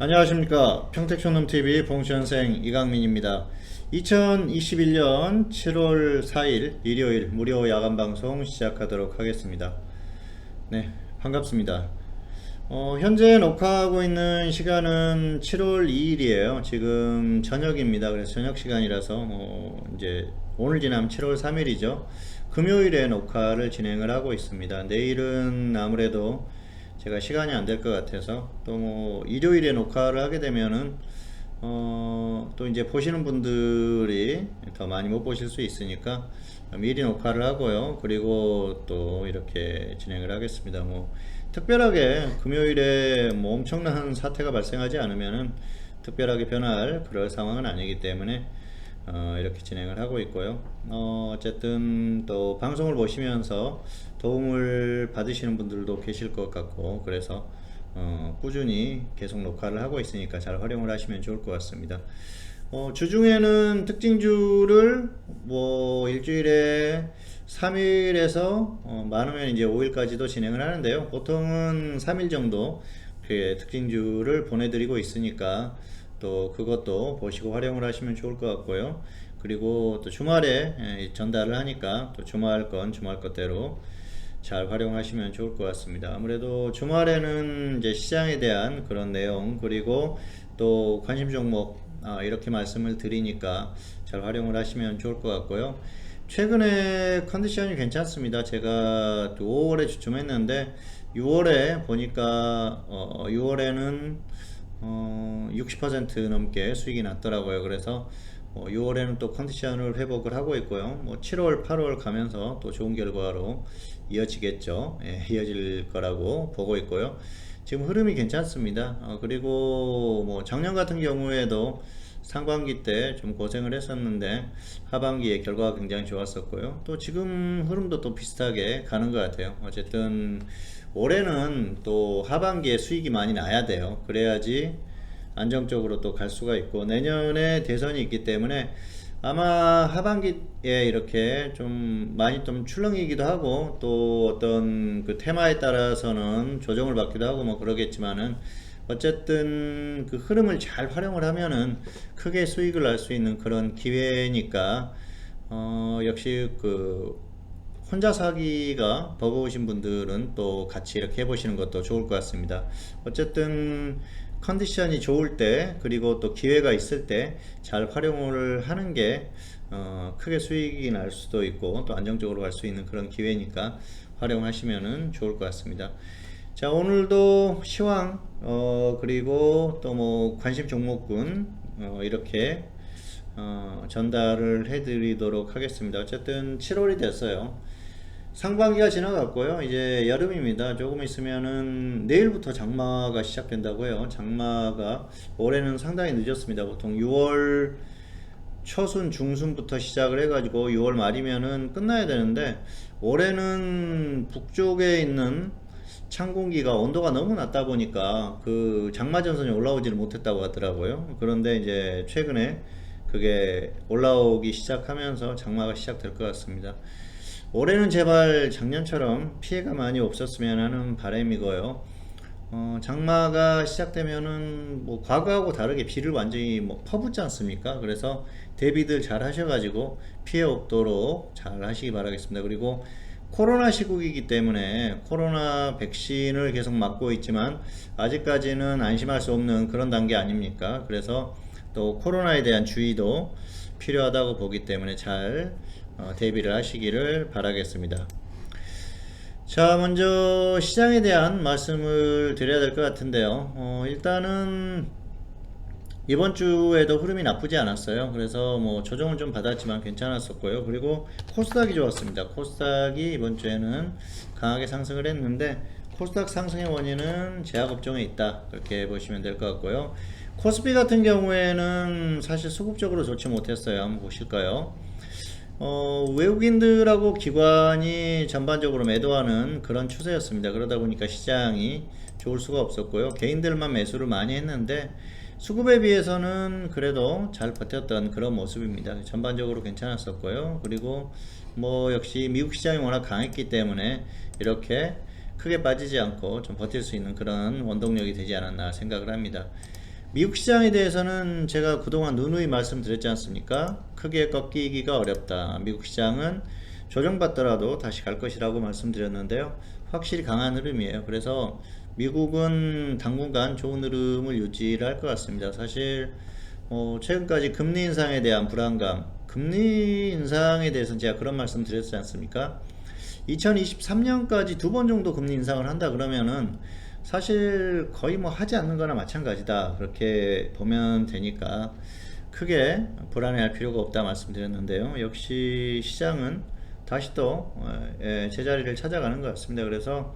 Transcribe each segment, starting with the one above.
안녕하십니까. 평택촌놈TV 봉시현생 이강민입니다. 2021년 7월 4일 일요일 무료 야간방송 시작하도록 하겠습니다. 네, 반갑습니다. 현재 녹화하고 있는 시간은 7월 2일이에요. 지금 저녁입니다. 그래서 저녁 시간이라서 이제 오늘 지나면 7월 3일이죠. 금요일에 녹화를 진행을 하고 있습니다. 내일은 아무래도 제가 시간이 안 될 것 같아서 또 일요일에 녹화를 하게 되면은 또 이제 보시는 분들이 더 많이 못 보실 수 있으니까 미리 녹화를 하고요. 그리고 또 이렇게 진행을 하겠습니다. 특별하게 금요일에 엄청난 사태가 발생하지 않으면은 특별하게 변할 그럴 상황은 아니기 때문에 이렇게 진행을 하고 있고요. 어쨌든 또 방송을 보시면서 도움을 받으시는 분들도 계실 것 같고, 그래서 꾸준히 계속 녹화를 하고 있으니까 잘 활용을 하시면 좋을 것 같습니다. 주중에는 특징주를 일주일에 3일에서 많으면 이제 5일까지도 진행을 하는데요. 보통은 3일 정도 그 특징주를 보내드리고 있으니까 또 그것도 보시고 활용을 하시면 좋을 것 같고요. 그리고 또 주말에 전달을 하니까 또 주말 건 주말 것대로 잘 활용하시면 좋을 것 같습니다. 아무래도 주말에는 이제 시장에 대한 그런 내용, 그리고 또 관심 종목 이렇게 말씀을 드리니까 잘 활용을 하시면 좋을 것 같고요. 최근에 컨디션이 괜찮습니다. 제가 5월에 주춤했는데 6월에 보니까 6월에는 60% 넘게 수익이 났더라고요. 그래서 6월에는 또 컨디션을 회복을 하고 있고요. 7월, 8월 가면서 또 좋은 결과로 이어지겠죠. 예, 이어질 거라고 보고 있고요. 지금 흐름이 괜찮습니다. 그리고 작년 같은 경우에도 상반기 때 좀 고생을 했었는데 하반기에 결과가 굉장히 좋았었고요. 또 지금 흐름도 또 비슷하게 가는 것 같아요. 어쨌든 올해는 또 하반기에 수익이 많이 나야 돼요. 그래야지 안정적으로 또 갈 수가 있고, 내년에 대선이 있기 때문에 아마 하반기에 이렇게 좀 많이 좀 출렁이기도 하고, 또 어떤 그 테마에 따라서는 조정을 받기도 하고 그러겠지만은, 어쨌든 그 흐름을 잘 활용을 하면은 크게 수익을 날 수 있는 그런 기회니까 역시 그 혼자 사기가 버거우신 분들은 또 같이 이렇게 해보시는 것도 좋을 것 같습니다. 어쨌든 컨디션이 좋을 때, 그리고 또 기회가 있을 때 잘 활용을 하는 게 크게 수익이 날 수도 있고 또 안정적으로 갈 수 있는 그런 기회니까 활용하시면 좋을 것 같습니다. 자, 오늘도 시황 그리고 또 관심 종목군 이렇게 전달을 해드리도록 하겠습니다. 어쨌든 7월이 됐어요. 상반기가 지나갔고요. 이제 여름입니다. 조금 있으면은 내일부터 장마가 시작된다고 해요. 장마가 올해는 상당히 늦었습니다. 보통 6월 초순 중순부터 시작을 해가지고 6월 말이면은 끝나야 되는데, 올해는 북쪽에 있는 찬 공기가 온도가 너무 낮다 보니까 그 장마 전선이 올라오지를 못했다고 하더라고요. 그런데 이제 최근에 그게 올라오기 시작하면서 장마가 시작될 것 같습니다. 올해는 제발 작년처럼 피해가 많이 없었으면 하는 바람이고요. 장마가 시작되면은 과거하고 다르게 비를 완전히 퍼붓지 않습니까? 그래서 대비들 잘 하셔가지고 피해 없도록 잘 하시기 바라겠습니다. 그리고 코로나 시국이기 때문에 코로나 백신을 계속 맞고 있지만 아직까지는 안심할 수 없는 그런 단계 아닙니까? 그래서 또 코로나에 대한 주의도 필요하다고 보기 때문에 잘 대비를 하시기를 바라겠습니다. 자, 먼저 시장에 대한 말씀을 드려야 될 것 같은데요. 일단은 이번 주에도 흐름이 나쁘지 않았어요. 그래서 조정을 좀 받았지만 괜찮았었고요. 그리고 코스닥이 좋았습니다. 코스닥이 이번 주에는 강하게 상승을 했는데, 코스닥 상승의 원인은 제약업종에 있다, 그렇게 보시면 될 것 같고요. 코스피 같은 경우에는 사실 수급적으로 좋지 못했어요. 한번 보실까요? 외국인들하고 기관이 전반적으로 매도하는 그런 추세였습니다. 그러다 보니까 시장이 좋을 수가 없었고요. 개인들만 매수를 많이 했는데 수급에 비해서는 그래도 잘 버텼던 그런 모습입니다. 전반적으로 괜찮았었고요. 그리고 역시 미국 시장이 워낙 강했기 때문에 이렇게 크게 빠지지 않고 좀 버틸 수 있는 그런 원동력이 되지 않았나 생각을 합니다. 미국 시장에 대해서는 제가 그동안 누누이 말씀드렸지 않습니까? 크게 꺾이기가 어렵다. 미국 시장은 조정받더라도 다시 갈 것이라고 말씀드렸는데요. 확실히 강한 흐름이에요. 그래서 미국은 당분간 좋은 흐름을 유지를 할 것 같습니다. 사실 최근까지 금리 인상에 대한 불안감, 금리 인상에 대해서는 제가 그런 말씀 드렸지 않습니까? 2023년까지 두 번 정도 금리 인상을 한다 그러면은 사실 거의 뭐 하지 않는 거나 마찬가지다 그렇게 보면 되니까 크게 불안해할 필요가 없다 말씀드렸는데요. 역시 시장은 다시 또 제자리를 찾아가는 것 같습니다. 그래서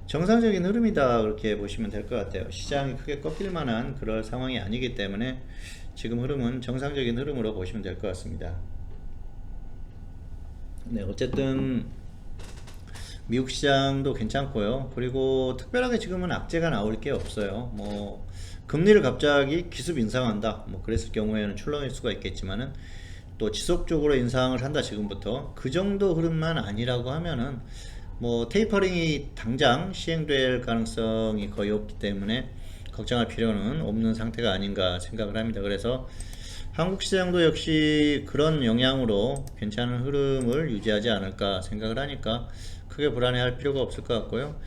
정상적인 흐름이다 그렇게 보시면 될 것 같아요. 시장이 크게 꺾일 만한 그럴 상황이 아니기 때문에 지금 흐름은 정상적인 흐름으로 보시면 될 것 같습니다. 네, 어쨌든 미국 시장도 괜찮고요. 그리고 특별하게 지금은 악재가 나올 게 없어요. 뭐 금리를 갑자기 기습 인상한다. 뭐 그랬을 경우에는 출렁일 수가 있겠지만은 또 지속적으로 인상을 한다 지금부터 그 정도 흐름만 아니라고 하면은 뭐 테이퍼링이 당장 시행될 가능성이 거의 없기 때문에 걱정할 필요는 없는 상태가 아닌가 생각을 합니다. 그래서 한국 시장도 역시 그런 영향으로 괜찮은 흐름을 유지하지 않을까 생각을 하니까 크게 불안해할 필요가 없을 것 같고요.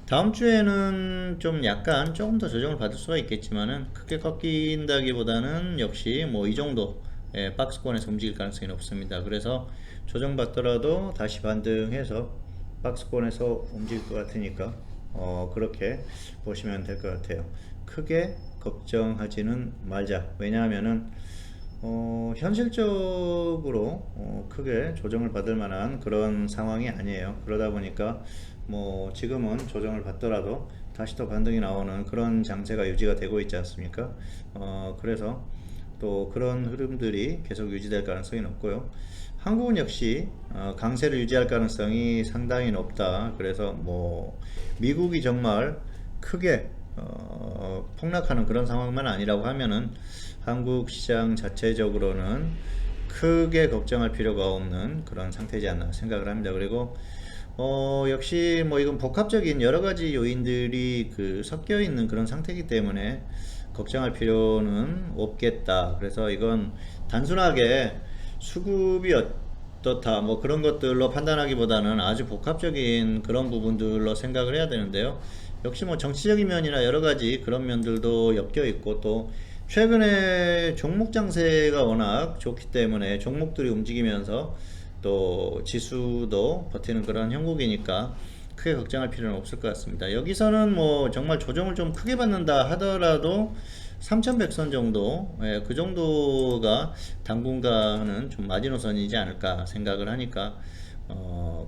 다음 주에는 좀 약간 조금 더 조정을 받을 수가 있겠지만은 크게 꺾인다기보다는 역시 뭐 이 정도 박스권에서 움직일 가능성이 높습니다. 그래서 조정받더라도 다시 반등해서 박스권에서 움직일 것 같으니까 그렇게 보시면 될 것 같아요. 크게 걱정하지는 말자. 왜냐하면은 현실적으로 크게 조정을 받을 만한 그런 상황이 아니에요. 그러다 보니까 뭐 지금은 조정을 받더라도 다시 또 반등이 나오는 그런 장세가 유지가 되고 있지 않습니까? 그래서 또 그런 흐름들이 계속 유지될 가능성이 높고요. 한국은 역시 강세를 유지할 가능성이 상당히 높다. 그래서 뭐 미국이 정말 크게 폭락하는 그런 상황만 아니라고 하면은 한국 시장 자체적으로는 크게 걱정할 필요가 없는 그런 상태지 않나 생각을 합니다. 그리고 역시 뭐 이건 복합적인 여러 가지 요인들이 섞여 있는 그런 상태이기 때문에 걱정할 필요는 없겠다. 그래서 이건 단순하게 수급이 어떻다 뭐 그런 것들로 판단하기보다는 아주 복합적인 그런 부분들로 생각을 해야 되는데요. 역시 뭐 정치적인 면이나 여러 가지 그런 면들도 엮여 있고 또 최근에 종목 장세가 워낙 좋기 때문에 종목들이 움직이면서 또 지수도 버티는 그런 형국이니까 크게 걱정할 필요는 없을 것 같습니다. 여기서는 뭐 정말 조정을 좀 크게 받는다 하더라도 3100선 정도 그 정도가 당분간은 좀 마지노선이지 않을까 생각을 하니까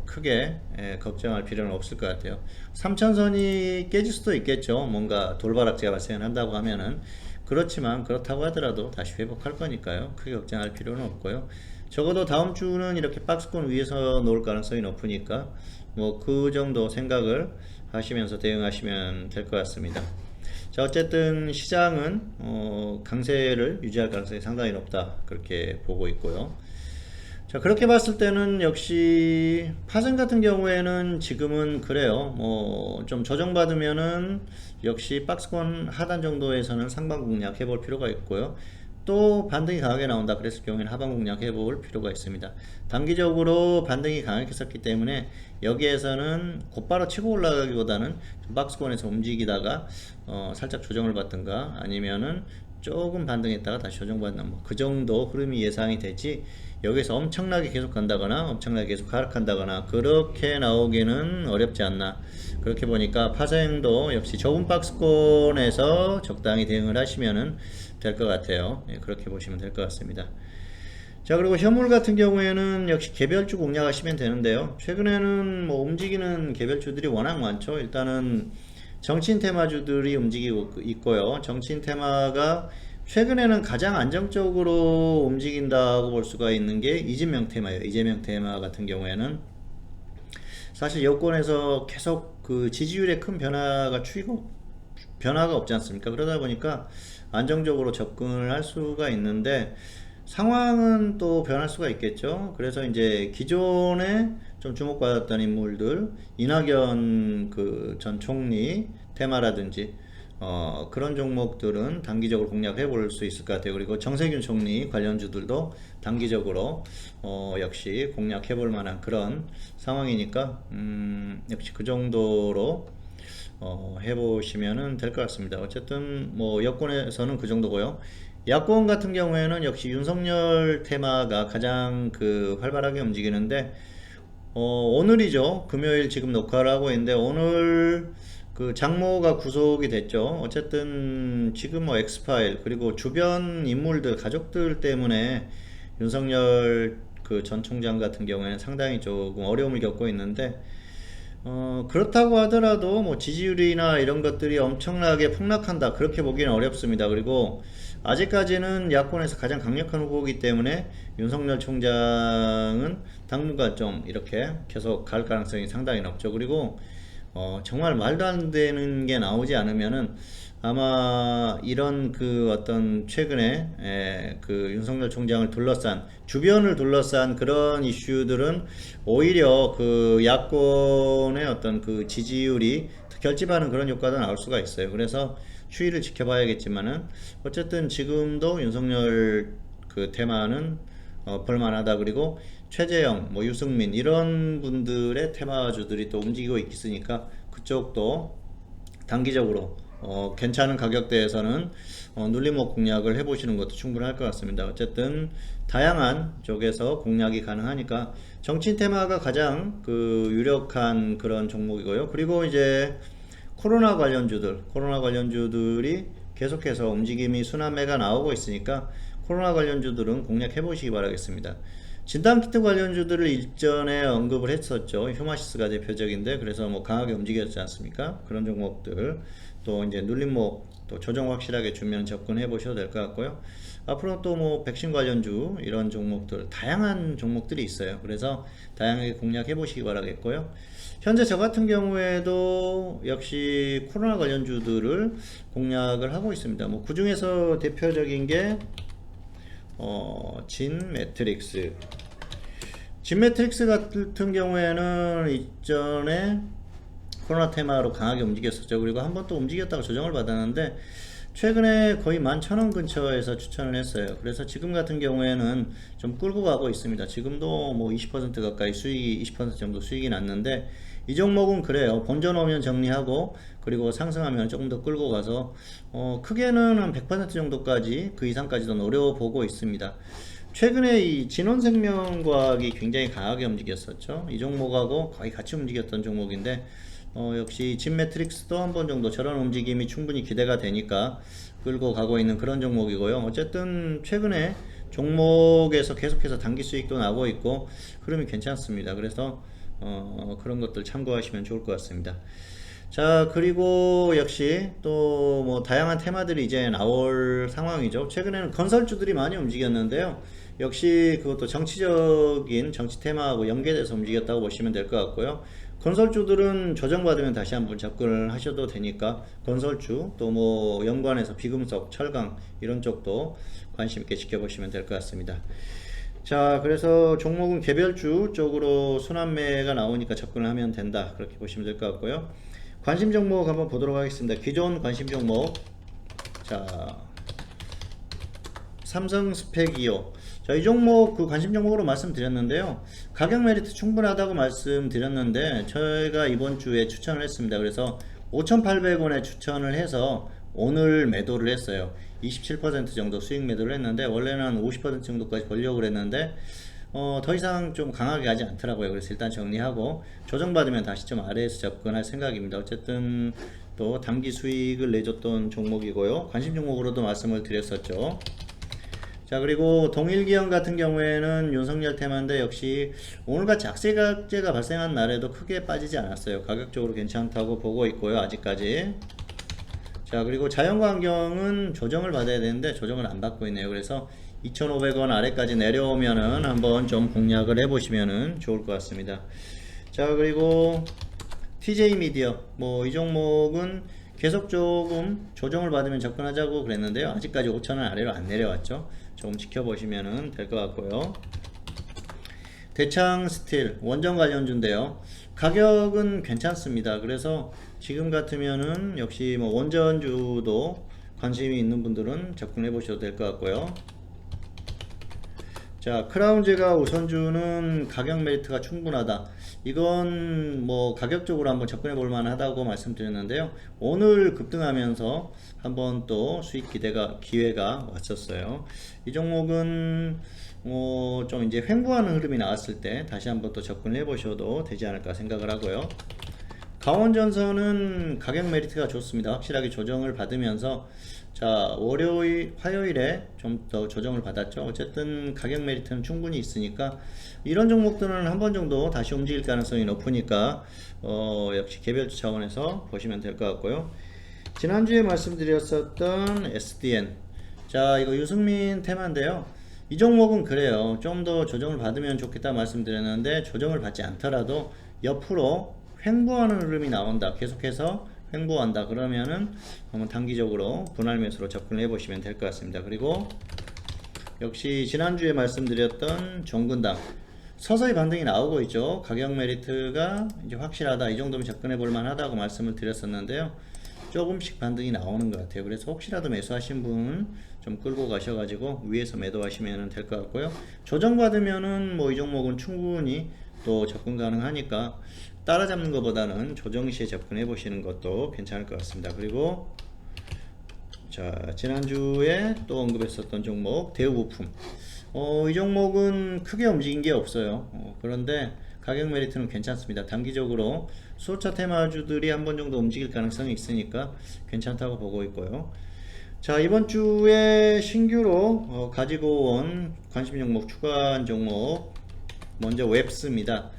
크게 걱정할 필요는 없을 것 같아요. 3000선이 깨질 수도 있겠죠. 뭔가 돌바락제가 발생한다고 하면은 그렇지만 그렇다고 하더라도 다시 회복할 거니까요. 크게 걱정할 필요는 없고요. 적어도 다음 주는 이렇게 박스권 위에서 놓을 가능성이 높으니까 뭐 그 정도 생각을 하시면서 대응하시면 될 것 같습니다. 자, 어쨌든 시장은 강세를 유지할 가능성이 상당히 높다 그렇게 보고 있고요. 자, 그렇게 봤을 때는 역시 파생 같은 경우에는 지금은 그래요. 뭐 좀 조정받으면은 역시 박스권 하단 정도에서는 상방 공략 해볼 필요가 있고요. 또 반등이 강하게 나온다 그랬을 경우에는 하방 공략 해볼 필요가 있습니다. 단기적으로 반등이 강했었기 때문에 여기에서는 곧바로 치고 올라가기보다는 박스권에서 움직이다가 살짝 조정을 받든가 아니면은 조금 반등했다가 다시 조정받는 뭐 그 정도 흐름이 예상이 되지 여기서 엄청나게 계속 간다거나 엄청나게 계속 하락한다거나 그렇게 나오기는 어렵지 않나 그렇게 보니까 파생도 역시 좁은 박스권에서 적당히 대응을 하시면은 될 것 같아요. 예, 그렇게 보시면 될 것 같습니다. 자, 그리고 현물 같은 경우에는 역시 개별주 공략하시면 되는데요. 최근에는 뭐 움직이는 개별주들이 워낙 많죠. 일단은 정치인 테마주들이 움직이고 있고요. 정치인 테마가 최근에는 가장 안정적으로 움직인다고 볼 수가 있는 게 이재명 테마예요. 이재명 테마 같은 경우에는 사실 여권에서 계속 지지율에 큰 변화가 없지 않습니까? 그러다 보니까 안정적으로 접근을 할 수가 있는데 상황은 또 변할 수가 있겠죠. 그래서 이제 기존에 좀 주목받았던 인물들, 이낙연 전 총리 테마라든지 그런 종목들은 단기적으로 공략해 볼 수 있을 것 같아요. 그리고 정세균 총리 관련주들도 단기적으로 역시 공략해 볼 만한 그런 상황이니까 역시 그 정도로 해보시면 될 것 같습니다. 어쨌든 뭐 여권에서는 그 정도고요. 야권 같은 경우에는 역시 윤석열 테마가 가장 그 활발하게 움직이는데 오늘이죠. 금요일 지금 녹화를 하고 있는데 오늘 그 장모가 구속이 됐죠. 어쨌든 지금 뭐 엑스파일 그리고 주변 인물들 가족들 때문에 윤석열 그 전 총장 같은 경우에는 상당히 조금 어려움을 겪고 있는데 그렇다고 하더라도 뭐 지지율이나 이런 것들이 엄청나게 폭락한다 그렇게 보기는 어렵습니다. 그리고 아직까지는 야권에서 가장 강력한 후보이기 때문에 윤석열 총장은 당분간 좀 이렇게 계속 갈 가능성이 상당히 높죠. 그리고 정말 말도 안 되는 게 나오지 않으면은 아마 이런 그 어떤 최근에 그 윤석열 총장을 둘러싼 주변을 둘러싼 그런 이슈들은 오히려 그 야권의 어떤 그 지지율이 결집하는 그런 효과도 나올 수가 있어요. 그래서 추이를 지켜봐야겠지만은 어쨌든 지금도 윤석열 그 테마는 볼만하다. 그리고 최재형, 뭐 유승민 이런 분들의 테마주들이 또 움직이고 있으니까 그쪽도 단기적으로 괜찮은 가격대에서는 눌림목 공략을 해보시는 것도 충분할 것 같습니다. 어쨌든 다양한 쪽에서 공략이 가능하니까 정치 테마가 가장 그 유력한 그런 종목이고요. 그리고 이제 코로나 관련주들이 계속해서 움직임이 순환매가 나오고 있으니까 코로나 관련주들은 공략해 보시기 바라겠습니다. 진단키트 관련주들을 일전에 언급을 했었죠. 휴마시스가 대표적인데 그래서 뭐 강하게 움직였지 않습니까? 그런 종목들 또 이제 눌림목 또 조정 확실하게 주면 접근해 보셔도 될 것 같고요. 앞으로 또 뭐 백신 관련주 이런 종목들 다양한 종목들이 있어요. 그래서 다양하게 공략해 보시기 바라겠고요. 현재 저 같은 경우에도 역시 코로나 관련주들을 공략을 하고 있습니다. 뭐 그 중에서 대표적인 게 진매트릭스 같은 경우에는 이전에 코로나 테마로 강하게 움직였었죠. 그리고 한번 또 움직였다가 조정을 받았는데 최근에 거의 11,000원 근처에서 추천을 했어요. 그래서 지금 같은 경우에는 좀 끌고 가고 있습니다. 지금도 뭐 20% 가까이 수익이 20% 정도 수익이 났는데 이 종목은 그래요. 본전 오면 정리하고 그리고 상승하면 조금 더 끌고 가서 크게는 한 100% 정도까지 그 이상까지도 노려보고 있습니다. 최근에 이 진원생명과학이 굉장히 강하게 움직였었죠. 이 종목하고 거의 같이 움직였던 종목인데 역시 진매트릭스도 한 번 정도 저런 움직임이 충분히 기대가 되니까 끌고 가고 있는 그런 종목이고요. 어쨌든 최근에 종목에서 계속해서 단기 수익도 나고 있고 흐름이 괜찮습니다. 그래서 그런 것들 참고하시면 좋을 것 같습니다. 자, 그리고 역시 또 뭐 다양한 테마들이 이제 나올 상황이죠. 최근에는 건설주들이 많이 움직였는데요. 역시 그것도 정치적인 정치 테마하고 연계돼서 움직였다고 보시면 될 것 같고요. 건설주들은 조정받으면 다시 한번 접근을 하셔도 되니까 건설주 또 뭐 연관해서 비금속, 철강 이런 쪽도 관심 있게 지켜보시면 될 것 같습니다. 자, 그래서 종목은 개별주 쪽으로 순환매가 나오니까 접근을 하면 된다 그렇게 보시면 될 것 같고요. 관심 종목 한번 보도록 하겠습니다. 기존 관심 종목, 자, 삼성스펙이요. 자, 이 종목 그 관심 종목으로 말씀드렸는데요. 가격 메리트 충분하다고 말씀드렸는데 저희가 이번 주에 추천을 했습니다. 그래서 5,800원에 추천을 해서 오늘 매도를 했어요. 27% 정도 수익 매도를 했는데 원래는 한 50% 정도까지 벌려고 그랬는데 더 이상 좀 강하게 가지 않더라고요. 그래서 일단 정리하고 조정받으면 다시 좀 아래에서 접근할 생각입니다. 어쨌든 또 단기 수익을 내줬던 종목이고요. 관심 종목으로도 말씀을 드렸었죠. 자, 그리고 동일기형 같은 경우에는 윤석열 테마인데 역시 오늘같이 악세각제가 발생한 날에도 크게 빠지지 않았어요. 가격적으로 괜찮다고 보고 있고요. 아직까지. 자, 그리고 자연광경은 조정을 받아야 되는데 조정을 안 받고 있네요. 그래서 2,500원 아래까지 내려오면은 한번 좀 공략을 해보시면은 좋을 것 같습니다. 자, 그리고 TJ 미디어 뭐 이 종목은 계속 조금 조정을 받으면 접근하자고 그랬는데요. 아직까지 5,000원 아래로 안 내려왔죠. 조금 지켜보시면 될 것 같고요. 대창 스틸 원전 관련주인데요. 가격은 괜찮습니다. 그래서 지금 같으면은 역시 뭐 원전주도 관심이 있는 분들은 접근해 보셔도 될 것 같고요. 자, 크라운제가 우선주는 가격 메리트가 충분하다. 이건 뭐 가격적으로 한번 접근해 볼 만하다고 말씀드렸는데요. 오늘 급등하면서 한번 또 수익 기회가 왔었어요. 이 종목은 좀 이제 횡보하는 흐름이 나왔을 때 다시 한번 또 접근해 보셔도 되지 않을까 생각을 하고요. 강원전선은 가격 메리트가 좋습니다. 확실하게 조정을 받으면서 자, 화요일에 좀 더 조정을 받았죠. 어쨌든 가격 메리트는 충분히 있으니까 이런 종목들은 한 번 정도 다시 움직일 가능성이 높으니까 역시 개별주 차원에서 보시면 될 것 같고요. 지난주에 말씀드렸었던 SDN, 자, 이거 유승민 테마인데요. 이 종목은 그래요. 좀 더 조정을 받으면 좋겠다 말씀드렸는데 조정을 받지 않더라도 옆으로 횡보하는 흐름이 나온다. 계속해서 횡보한다. 그러면은 한번 단기적으로 분할 매수로 접근을 해보시면 될 것 같습니다. 그리고 역시 지난주에 말씀드렸던 정근당 서서히 반등이 나오고 있죠. 가격 메리트가 이제 확실하다. 이 정도면 접근해 볼 만하다고 말씀을 드렸었는데요. 조금씩 반등이 나오는 것 같아요. 그래서 혹시라도 매수하신 분은 좀 끌고 가셔가지고 위에서 매도하시면 될 것 같고요. 조정받으면은 뭐 이 종목은 충분히 또 접근 가능하니까 따라잡는 것보다는 조정 시에 접근해 보시는 것도 괜찮을 것 같습니다. 그리고 자, 지난주에 또 언급했었던 종목 대우부품, 이 종목은 크게 움직인 게 없어요. 그런데 가격 메리트는 괜찮습니다. 단기적으로 수소차 테마주들이 한 번 정도 움직일 가능성이 있으니까 괜찮다고 보고 있고요. 자, 이번 주에 신규로 가지고 온 관심 종목, 추가한 종목, 먼저 웹스입니다.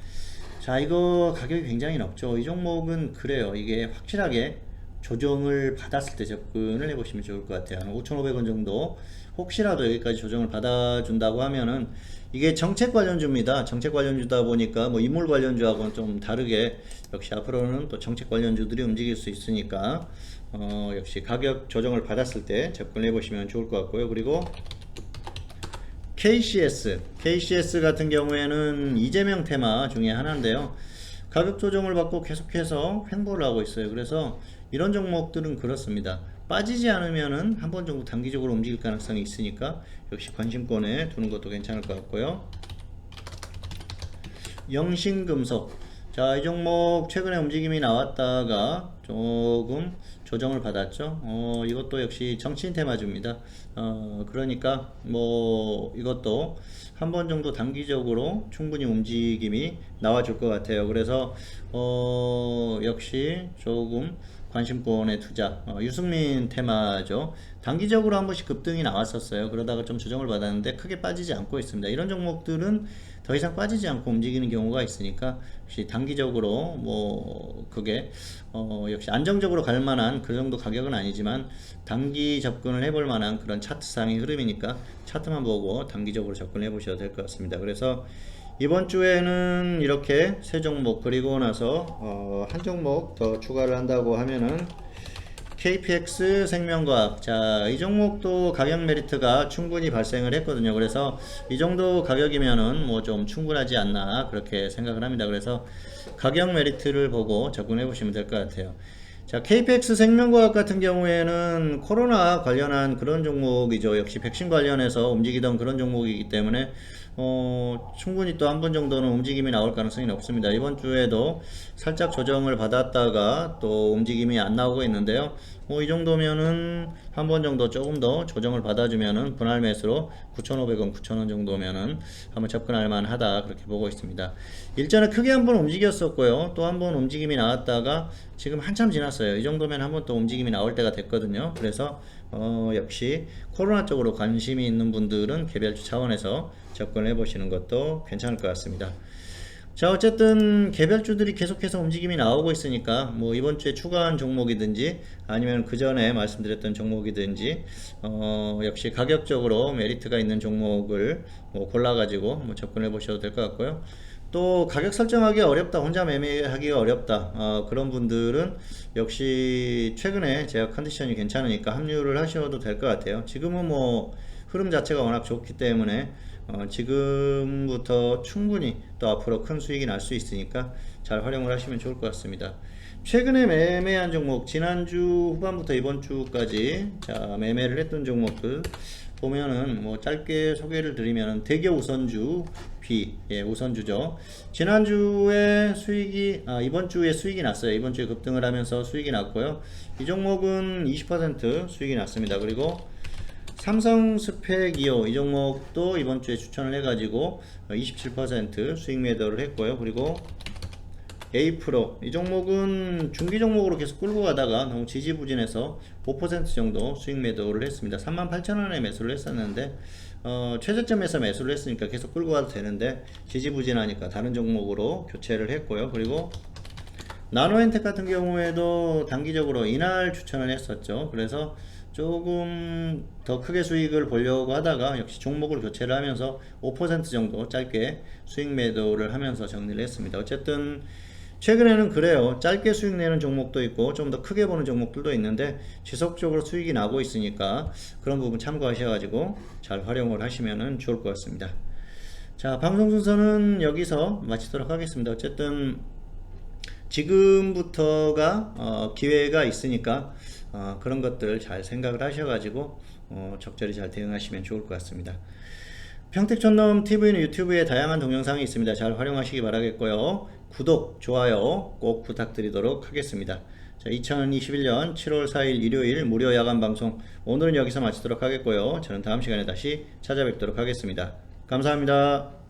자, 이거 가격이 굉장히 높죠. 이 종목은 그래요. 이게 확실하게 조정을 받았을 때 접근을 해보시면 좋을 것 같아요. 한 5,500원 정도 혹시라도 여기까지 조정을 받아준다고 하면은, 이게 정책 관련주입니다. 정책 관련주다 보니까 뭐 인물 관련주하고는 좀 다르게 역시 앞으로는 또 정책 관련주들이 움직일 수 있으니까 역시 가격 조정을 받았을 때 접근해 보시면 좋을 것 같고요. 그리고 KCS 같은 경우에는 이재명 테마 중에 하나인데요. 가격 조정을 받고 계속해서 횡보를 하고 있어요. 그래서 이런 종목들은 그렇습니다. 빠지지 않으면은 한 번 정도 단기적으로 움직일 가능성이 있으니까 역시 관심권에 두는 것도 괜찮을 것 같고요. 영신금속, 자, 이 종목 최근에 움직임이 나왔다가 조금 조정을 받았죠. 이것도 역시 정치인 테마주입니다. 그러니까 뭐 이것도 한 번 정도 단기적으로 충분히 움직임이 나와줄 것 같아요. 그래서 역시 조금 관심권의 투자, 유승민 테마죠. 단기적으로 한 번씩 급등이 나왔었어요. 그러다가 좀 조정을 받았는데 크게 빠지지 않고 있습니다. 이런 종목들은 더 이상 빠지지 않고 움직이는 경우가 있으니까 역시 단기적으로 뭐 그게 역시 안정적으로 갈 만한 그 정도 가격은 아니지만 단기 접근을 해볼 만한 그런 차트상의 흐름이니까 차트만 보고 단기적으로 접근해 보셔도 될 것 같습니다. 그래서 이번 주에는 이렇게 세 종목, 그리고 나서 한 종목 더 추가를 한다고 하면은 KPX 생명과학, 자, 이 종목도 가격 메리트가 충분히 발생을 했거든요. 그래서 이 정도 가격이면은 뭐 좀 충분하지 않나 그렇게 생각을 합니다. 그래서 가격 메리트를 보고 접근해 보시면 될 것 같아요. 자, KPX 생명과학 같은 경우에는 코로나 관련한 그런 종목이죠. 역시 백신 관련해서 움직이던 그런 종목이기 때문에 충분히 또 한 번 정도는 움직임이 나올 가능성이 높습니다. 이번 주에도 살짝 조정을 받았다가 또 움직임이 안 나오고 있는데요. 이 정도면은 한 번 정도 조금 더 조정을 받아주면은 분할 매수로 9,500원, 9,000원 정도면은 한번 접근할 만하다 그렇게 보고 있습니다. 일전에 크게 한번 움직였었고요. 또 한 번 움직임이 나왔다가 지금 한참 지났어요. 이 정도면 한번 또 움직임이 나올 때가 됐거든요. 그래서 역시 코로나 쪽으로 관심이 있는 분들은 개별주 차원에서 접근을 해보시는 것도 괜찮을 것 같습니다. 자, 어쨌든 개별주들이 계속해서 움직임이 나오고 있으니까 뭐 이번 주에 추가한 종목이든지 아니면 그 전에 말씀드렸던 종목이든지 역시 가격적으로 메리트가 있는 종목을 뭐 골라가지고 뭐 접근해 보셔도 될 것 같고요. 또 가격 설정하기 어렵다, 혼자 매매하기가 어렵다, 그런 분들은 역시 최근에 제가 컨디션이 괜찮으니까 합류를 하셔도 될 것 같아요. 지금은 뭐 흐름 자체가 워낙 좋기 때문에 지금부터 충분히 또 앞으로 큰 수익이 날 수 있으니까 잘 활용을 하시면 좋을 것 같습니다. 최근에 매매한 종목, 지난주 후반부터 이번 주까지 자 매매를 했던 종목들 보면은 뭐 짧게 소개를 드리면 대기업 우선주 B, 예, 우선주죠. 지난주에 수익이 이번 주에 수익이 났어요. 이번 주에 급등을 하면서 수익이 났고요. 이 종목은 20% 수익이 났습니다. 그리고 삼성 스펙2호 이 종목도 이번 주에 추천을 해가지고 27% 수익 매도를 했고요. 그리고 A프로 이 종목은 중기 종목으로 계속 끌고 가다가 너무 지지부진해서 5% 정도 수익 매도를 했습니다. 38,000원에 매수를 했었는데 최저점에서 매수를 했으니까 계속 끌고 가도 되는데 지지부진하니까 다른 종목으로 교체를 했고요. 그리고 나노엔텍 같은 경우에도 단기적으로 이날 추천을 했었죠. 그래서 조금 더 크게 수익을 보려고 하다가 역시 종목을 교체를 하면서 5% 정도 짧게 수익 매도를 하면서 정리를 했습니다. 어쨌든 최근에는 그래요. 짧게 수익 내는 종목도 있고 좀 더 크게 보는 종목들도 있는데 지속적으로 수익이 나고 있으니까 그런 부분 참고하셔가지고 잘 활용을 하시면 좋을 것 같습니다. 자, 방송 순서는 여기서 마치도록 하겠습니다. 어쨌든 지금부터가 기회가 있으니까 그런 것들 잘 생각을 하셔가지고 적절히 잘 대응하시면 좋을 것 같습니다. 평택촌놈 TV는 유튜브에 다양한 동영상이 있습니다. 잘 활용하시기 바라겠고요. 구독, 좋아요 꼭 부탁드리도록 하겠습니다. 자, 2021년 7월 4일 일요일 무료 야간 방송 오늘은 여기서 마치도록 하겠고요. 저는 다음 시간에 다시 찾아뵙도록 하겠습니다. 감사합니다.